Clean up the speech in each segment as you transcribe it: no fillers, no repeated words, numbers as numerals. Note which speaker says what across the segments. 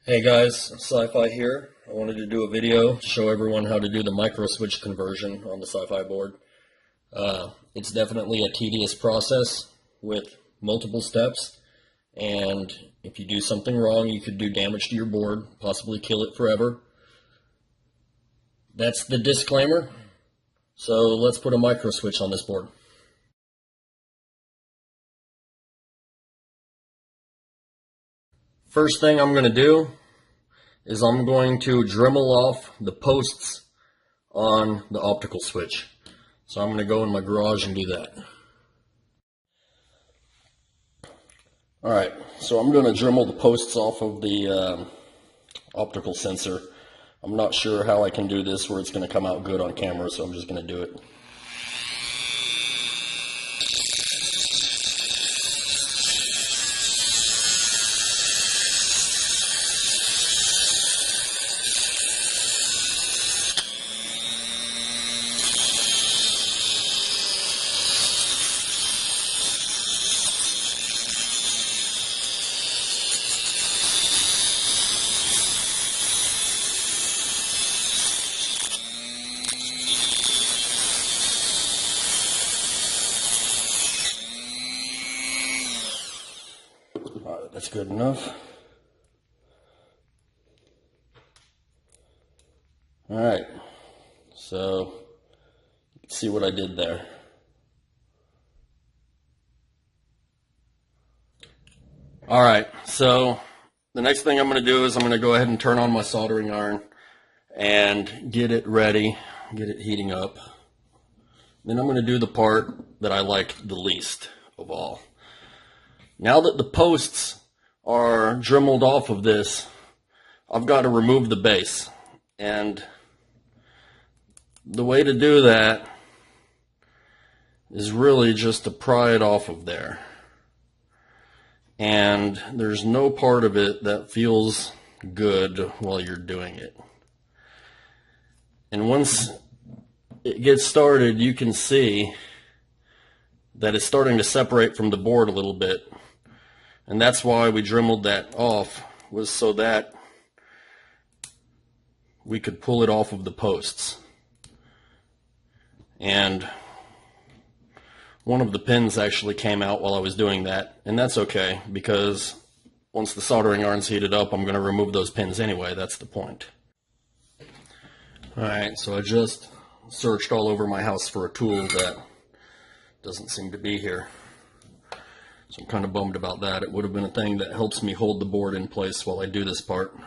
Speaker 1: Hey guys, Sci-Fi here. I wanted to do a video to show everyone how to do the Microswitch conversion on the Sci-Fi board. It's definitely a tedious process with multiple steps, and if you do something wrong, you could do damage to your board, possibly kill it forever. That's the disclaimer. So let's put a Microswitch on this board. First thing I'm going to do is I'm going to Dremel off the posts on the optical switch. So I'm going to go in my garage and do that. Alright, so I'm going to Dremel the posts off of the optical sensor. I'm not sure how I can do this where it's going to come out good on camera, so I'm just going to do it. Alright, that's good enough. Alright, so you can see what I did there. Alright, so the next thing I'm going to do is I'm going to go ahead and turn on my soldering iron and get it ready, get it heating up. Then I'm going to do the part that I like the least of all. Now that the posts are dremeled off of this, I've got to remove the base. And the way to do that is really just to pry it off of there. And there's no part of it that feels good while you're doing it. And once it gets started, you can see that it's starting to separate from the board a little bit. And that's why we dremeled that off, was so that we could pull it off of the posts. And one of the pins actually came out while I was doing that, and that's okay, because once the soldering iron's heated up, I'm going to remove those pins anyway. That's the point. Alright, so I just searched all over my house for a tool that doesn't seem to be here. So I'm kind of bummed about that. It would have been a thing that helps me hold the board in place while I do this part.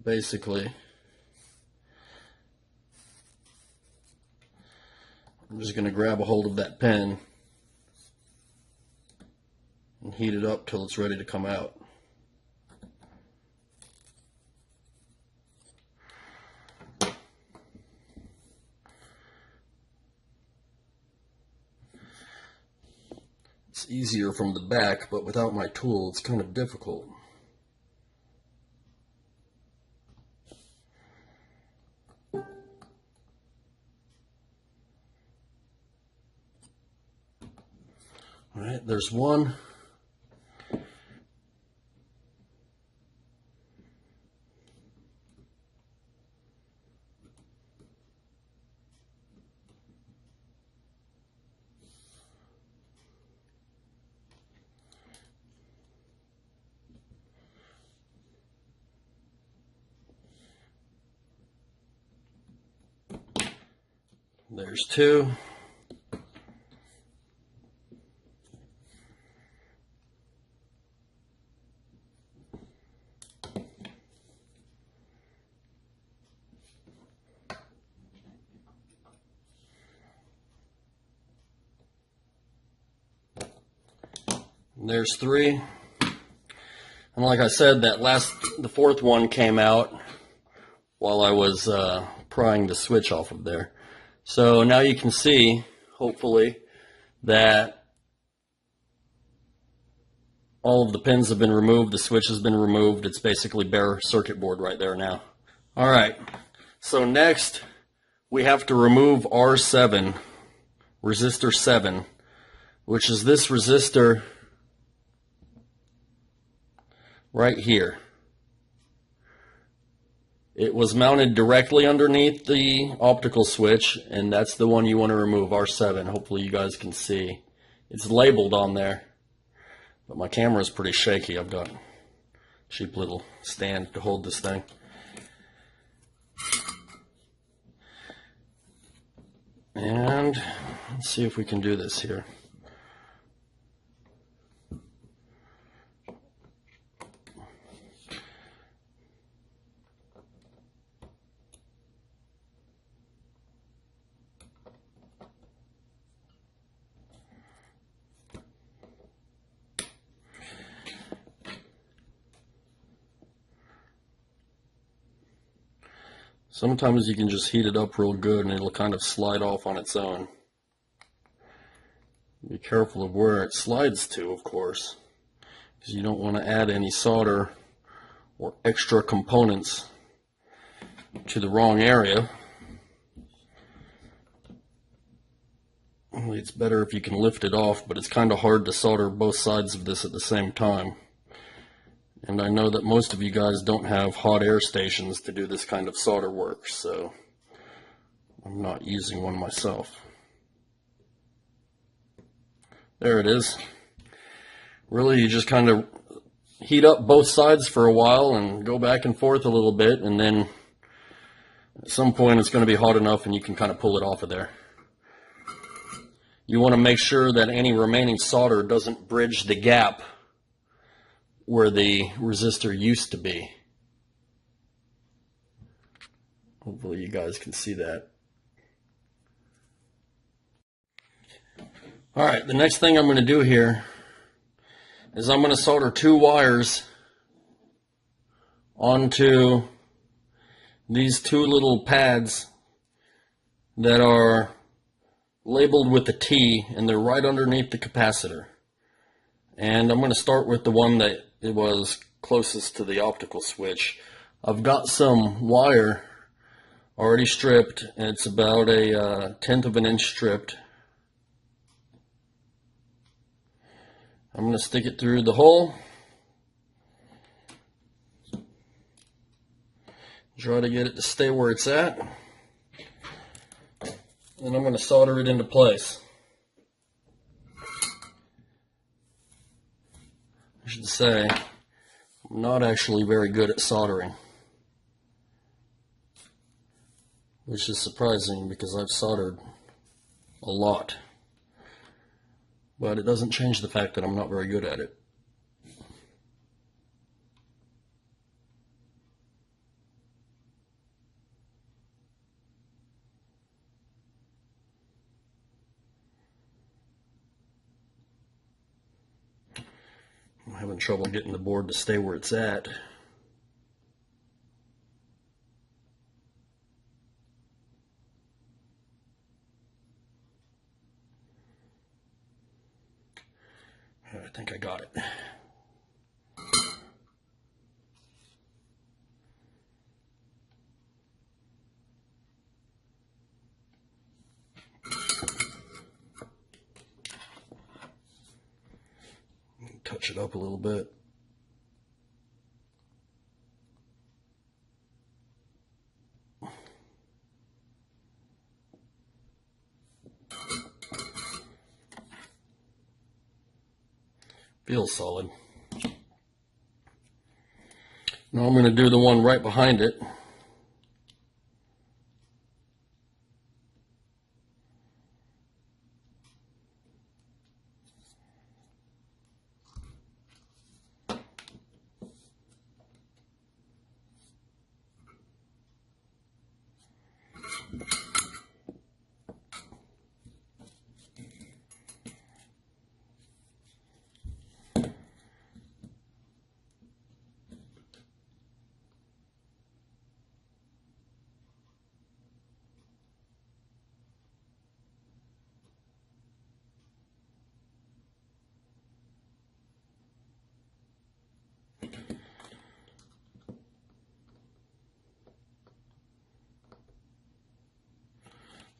Speaker 1: Basically, I'm just going to grab a hold of that pin and heat it up till it's ready to come out. It's easier from the back, but without my tool, it's kind of difficult. All right, there's one. There's two. There's three. And like I said, the fourth one came out while I was prying the switch off of there. So now you can see, hopefully, that all of the pins have been removed, the switch has been removed. It's basically bare circuit board right there now. Alright, so next we have to remove R7, resistor 7, which is this resistor right here. It was mounted directly underneath the optical switch, and that's the one you want to remove, R7. Hopefully you guys can see. It's labeled on there, but my camera is pretty shaky. I've got a cheap little stand to hold this thing. And let's see if we can do this here. Sometimes you can just heat it up real good and it'll kind of slide off on its own. Be careful of where it slides to, of course, because you don't want to add any solder or extra components to the wrong area. It's better if you can lift it off, but it's kind of hard to solder both sides of this at the same time. And I know that most of you guys don't have hot air stations to do this kind of solder work, so I'm not using one myself. There it is. Really, you just kind of heat up both sides for a while and go back and forth a little bit, and then at some point it's going to be hot enough and you can kind of pull it off of there. You want to make sure that any remaining solder doesn't bridge the gap where the resistor used to be. Hopefully you guys can see that. Alright, the next thing I'm going to do here is I'm going to solder 2 wires onto these 2 little pads that are labeled with a T, and they're right underneath the capacitor. And I'm going to start with the one that it was closest to the optical switch. I've got some wire already stripped, and it's about a 1/10 of an inch stripped. I'm going to stick it through the hole. Try to get it to stay where it's at. And I'm going to solder it into place. I should say, I'm not actually very good at soldering, which is surprising because I've soldered a lot. But it doesn't change the fact that I'm not very good at it. I'm having trouble getting the board to stay where it's at. I think I got it. Touch it up a little bit. Feels solid. Now I'm going to do the one right behind it.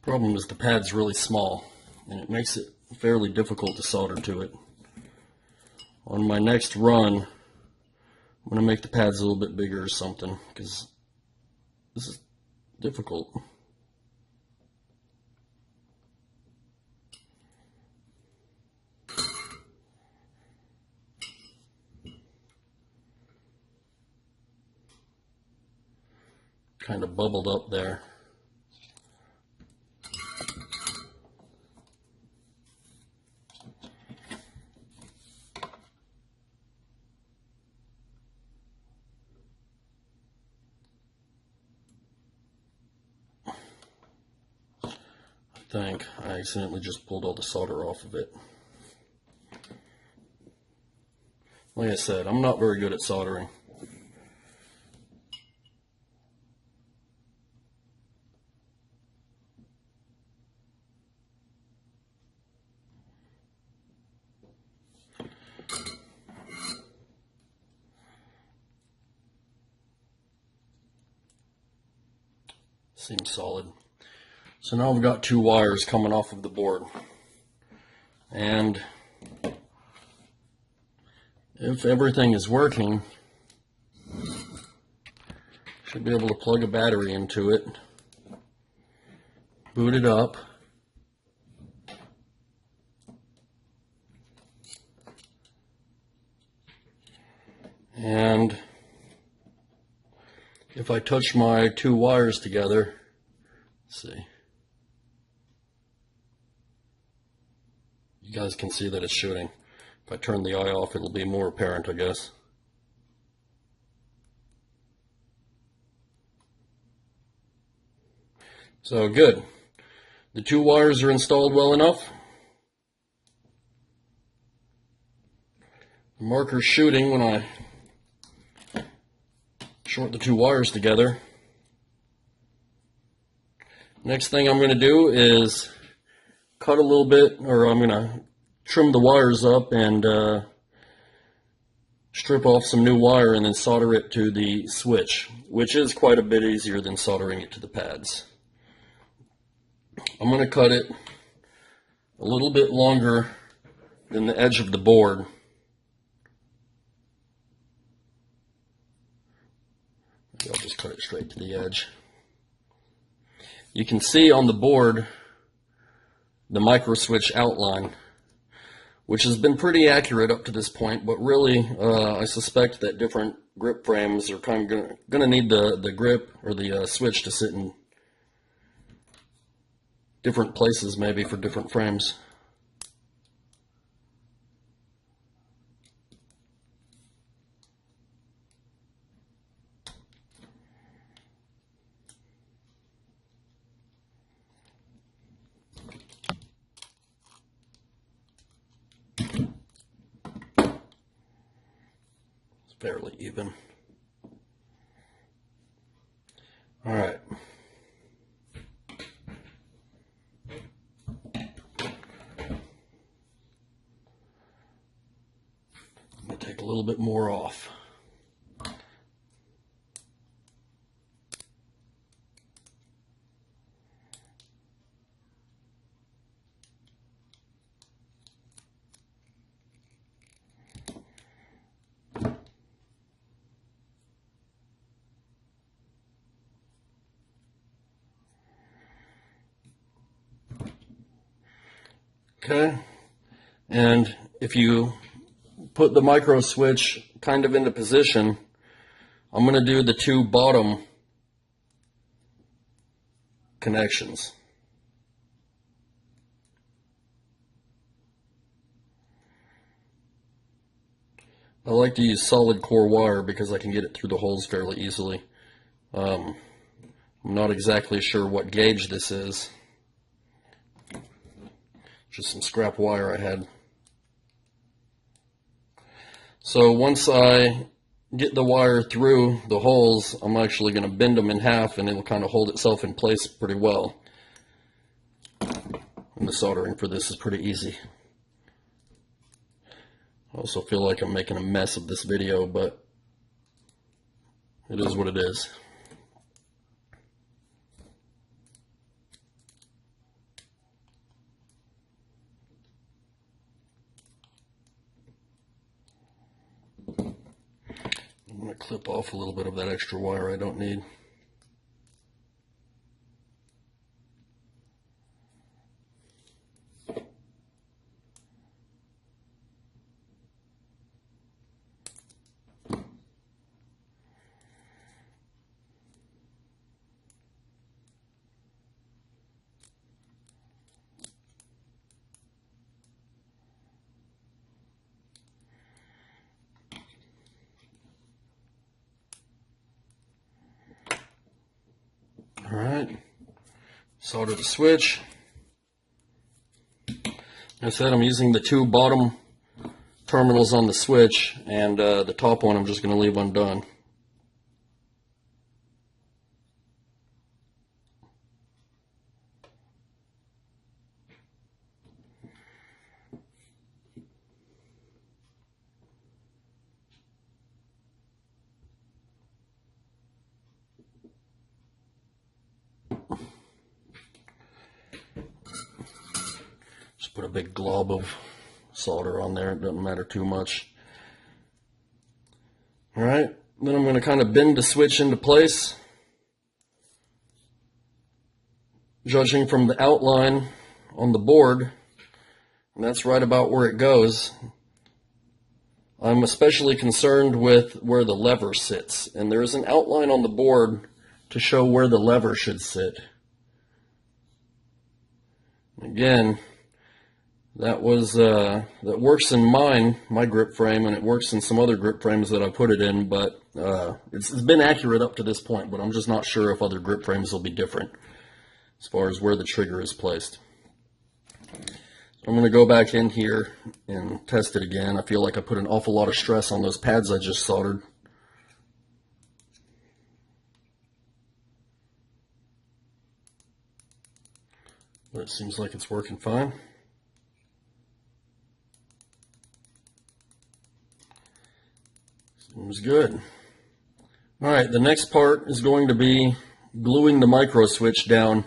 Speaker 1: Problem is the pad's really small, and it makes it fairly difficult to solder to it. On my next run, I'm going to make the pads a little bit bigger or something, because this is difficult. Kind of bubbled up there. I think I accidentally just pulled all the solder off of it. Like I said, I'm not very good at soldering. Seems solid. So now I've got two wires coming off of the board, and if everything is working, should be able to plug a battery into it, boot it up, and if I touch my two wires together, let's see. You guys can see that it's shooting. If I turn the eye off, it'll be more apparent, I guess. So good. The two wires are installed well enough. The marker's shooting when I short the two wires together. Next thing I'm going to do is cut a little bit, or I'm going to trim the wires up and strip off some new wire and then solder it to the switch, which is quite a bit easier than soldering it to the pads. I'm going to cut it a little bit longer than the edge of the board. Maybe I'll just cut it straight to the edge. You can see on the board the Microswitch outline, which has been pretty accurate up to this point, but really I suspect that different grip frames are kind of going to need the grip or the switch to sit in different places maybe for different frames. Fairly even. All right. I'm going to take a little bit more off. Okay, and if you put the Microswitch kind of into position, I'm going to do the two bottom connections. I like to use solid core wire because I can get it through the holes fairly easily. I'm not exactly sure what gauge this is. Just some scrap wire I had. So once I get the wire through the holes, I'm actually going to bend them in half and it'll kind of hold itself in place pretty well. And the soldering for this is pretty easy. I also feel like I'm making a mess of this video, but it is what it is. going to clip off a little bit of that extra wire I don't need. All right, solder the switch. Like I said, I'm using the two bottom terminals on the switch, and the top one I'm just going to leave undone. Just put a big glob of solder on there, it doesn't matter too much. Alright, then I'm going to kind of bend the switch into place. Judging from the outline on the board, and that's right about where it goes. I'm especially concerned with where the lever sits, and there is an outline on the board to show where the lever should sit. Again, that works in my grip frame, and it works in some other grip frames that I put it in, but it's been accurate up to this point, but I'm just not sure if other grip frames will be different as far as where the trigger is placed. I'm going to go back in here and test it again. I feel like I put an awful lot of stress on those pads I just soldered. But it seems like it's working fine. Seems good. Alright, the next part is going to be gluing the Microswitch down.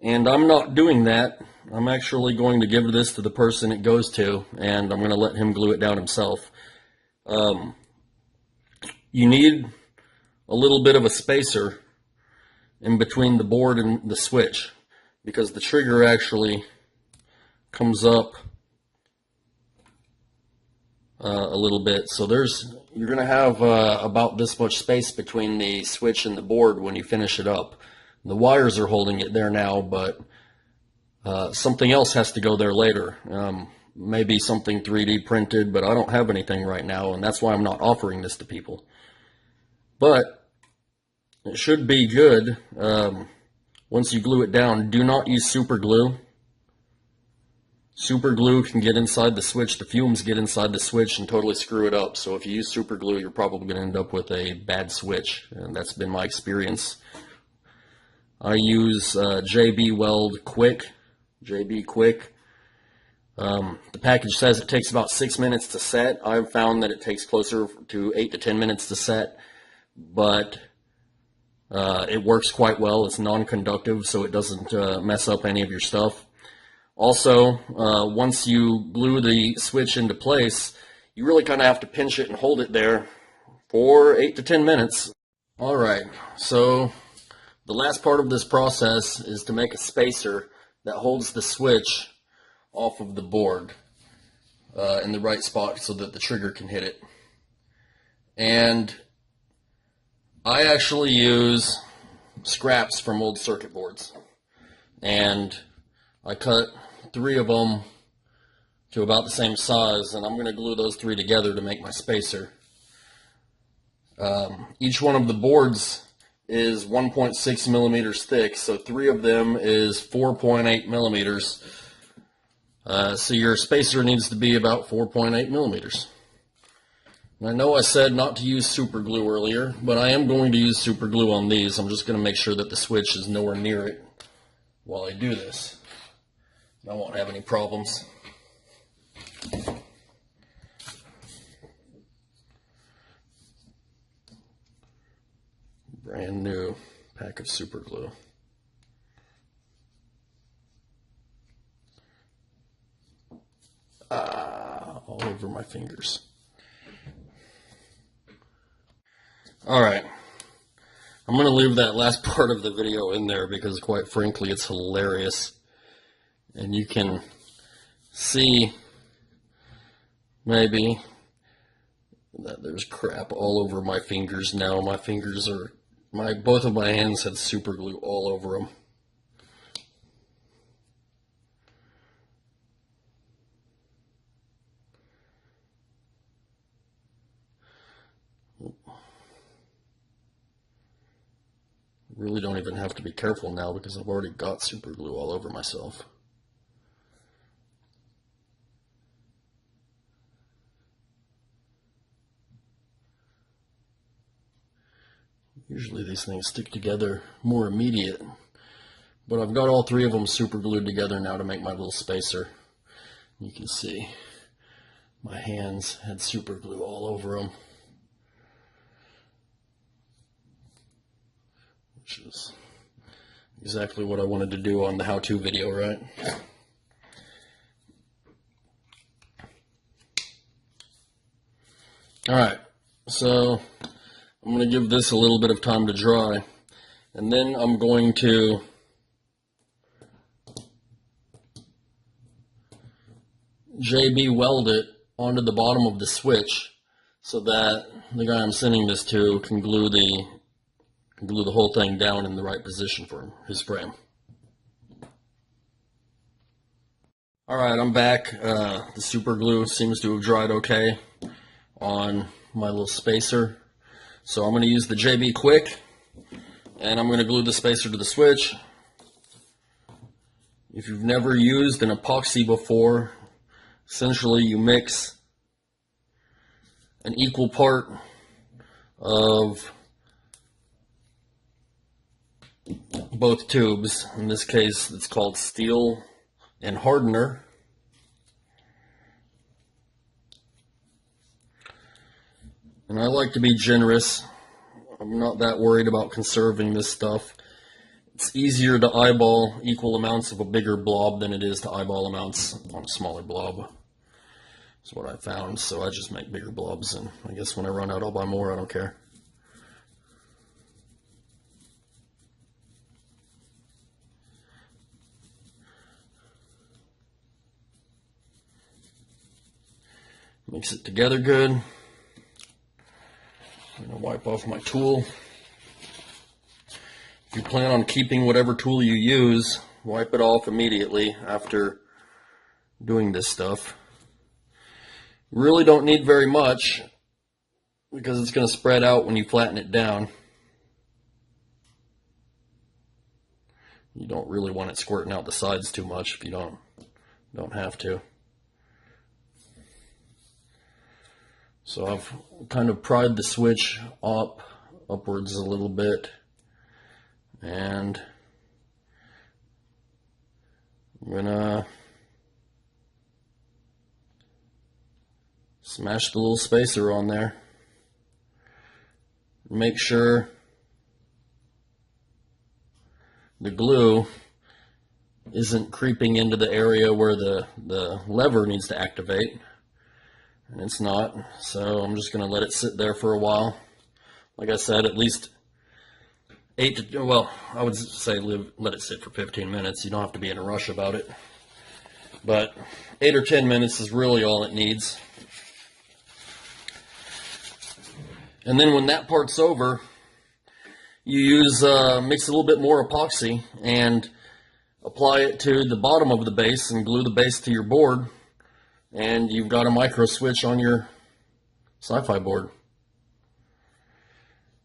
Speaker 1: And I'm not doing that. I'm actually going to give this to the person it goes to, and I'm going to let him glue it down himself. You need a little bit of a spacer in between the board and the switch, because the trigger actually comes up a little bit. So you're going to have about this much space between the switch and the board when you finish it up. The wires are holding it there now, but something else has to go there later. Maybe something 3D printed, but I don't have anything right now, and that's why I'm not offering this to people. But it should be good once you glue it down. Do not use super glue. Super glue can get inside the switch. The fumes get inside the switch and totally screw it up. So if you use super glue, you're probably going to end up with a bad switch, and that's been my experience. I use JB Weld Quick. JB Quick. The package says it takes about 6 minutes to set. I've found that it takes closer to 8 to 10 minutes to set, but it works quite well. It's non-conductive, so it doesn't mess up any of your stuff. Also, once you glue the switch into place, you really kind of have to pinch it and hold it there for 8 to 10 minutes. Alright, so the last part of this process is to make a spacer that holds the switch off of the board in the right spot so that the trigger can hit it. And I actually use scraps from old circuit boards. And I cut 3 of them to about the same size, and I'm going to glue those 3 together to make my spacer. Each one of the boards is 1.6 millimeters thick, so 3 of them is 4.8 millimeters. So your spacer needs to be about 4.8 millimeters. And I know I said not to use super glue earlier, but I am going to use super glue on these. I'm just going to make sure that the switch is nowhere near it while I do this. I won't have any problems. Brand new pack of super glue. All over my fingers. Alright, I'm going to leave that last part of the video in there because quite frankly it's hilarious. And you can see maybe that there's crap all over my fingers now. My fingers are, both of my hands had super glue all over them. Really don't even have to be careful now because I've already got super glue all over myself. Usually these things stick together more immediate, but I've got all three of them super glued together now to make my little spacer. You can see my hands had super glue all over them, which is exactly what I wanted to do on the how-to video, right? Alright, so I'm going to give this a little bit of time to dry, and then I'm going to JB weld it onto the bottom of the switch so that the guy I'm sending this to can glue the whole thing down in the right position for his frame. Alright, I'm back. The super glue seems to have dried okay on my little spacer. So I'm going to use the JB Quick, and I'm going to glue the spacer to the switch. If you've never used an epoxy before, essentially you mix an equal part of both tubes. In this case, it's called steel and hardener. And I like to be generous. I'm not that worried about conserving this stuff. It's easier to eyeball equal amounts of a bigger blob than it is to eyeball amounts on a smaller blob. That's what I found, so I just make bigger blobs, and I guess when I run out I'll buy more, I don't care. Mix it together good. I'm going to wipe off my tool. If you plan on keeping whatever tool you use, wipe it off immediately after doing this stuff. You really don't need very much because it's going to spread out when you flatten it down. You don't really want it squirting out the sides too much if you don't have to. So I've kind of pried the switch upwards a little bit, and I'm gonna smash the little spacer on there. Make sure the glue isn't creeping into the area where the lever needs to activate. And it's not, so I'm just going to let it sit there for a while. Like I said, at least I would say let it sit for 15 minutes. You don't have to be in a rush about it. But 8 or 10 minutes is really all it needs. And then when that part's over, you mix a little bit more epoxy and apply it to the bottom of the base and glue the base to your board. And you've got a Microswitch on your Sci-Fi board.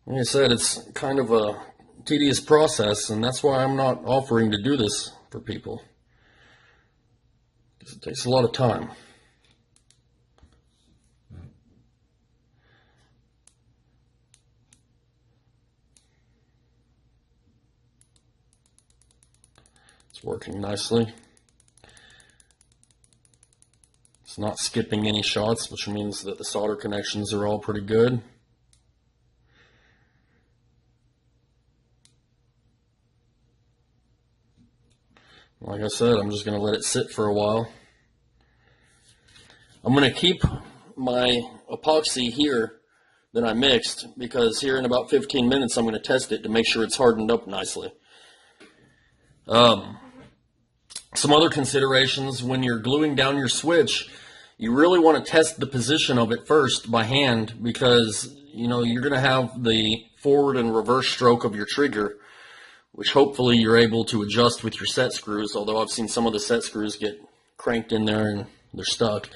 Speaker 1: Like I said, it's kind of a tedious process, and that's why I'm not offering to do this for people. Because it takes a lot of time. It's working nicely. It's not skipping any shots, which means that the solder connections are all pretty good. Like I said, I'm just going to let it sit for a while. I'm going to keep my epoxy here than I mixed, because here in about 15 minutes I'm going to test it to make sure it's hardened up nicely. Some other considerations: when you're gluing down your switch, you really want to test the position of it first by hand, because you're going to have the forward and reverse stroke of your trigger, which hopefully you're able to adjust with your set screws, although I've seen some of the set screws get cranked in there and they're stuck.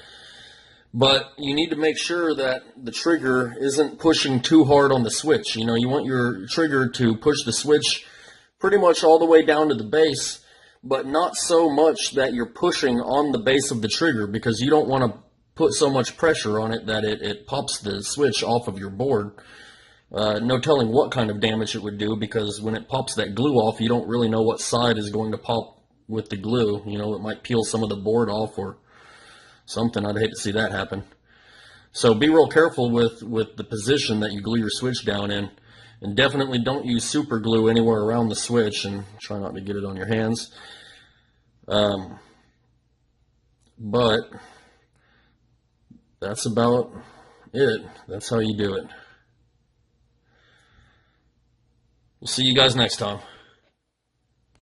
Speaker 1: But you need to make sure that the trigger isn't pushing too hard on the switch. You want your trigger to push the switch pretty much all the way down to the base, but not so much that you're pushing on the base of the trigger, because you don't want to put so much pressure on it that it pops the switch off of your board. No telling what kind of damage it would do, because when it pops that glue off, you don't really know what side is going to pop with the glue. It might peel some of the board off or something. I'd hate to see that happen. So be real careful with the position that you glue your switch down in, and definitely don't use super glue anywhere around the switch, and try not to get it on your hands. But that's about it. That's how you do it. We'll see you guys next time.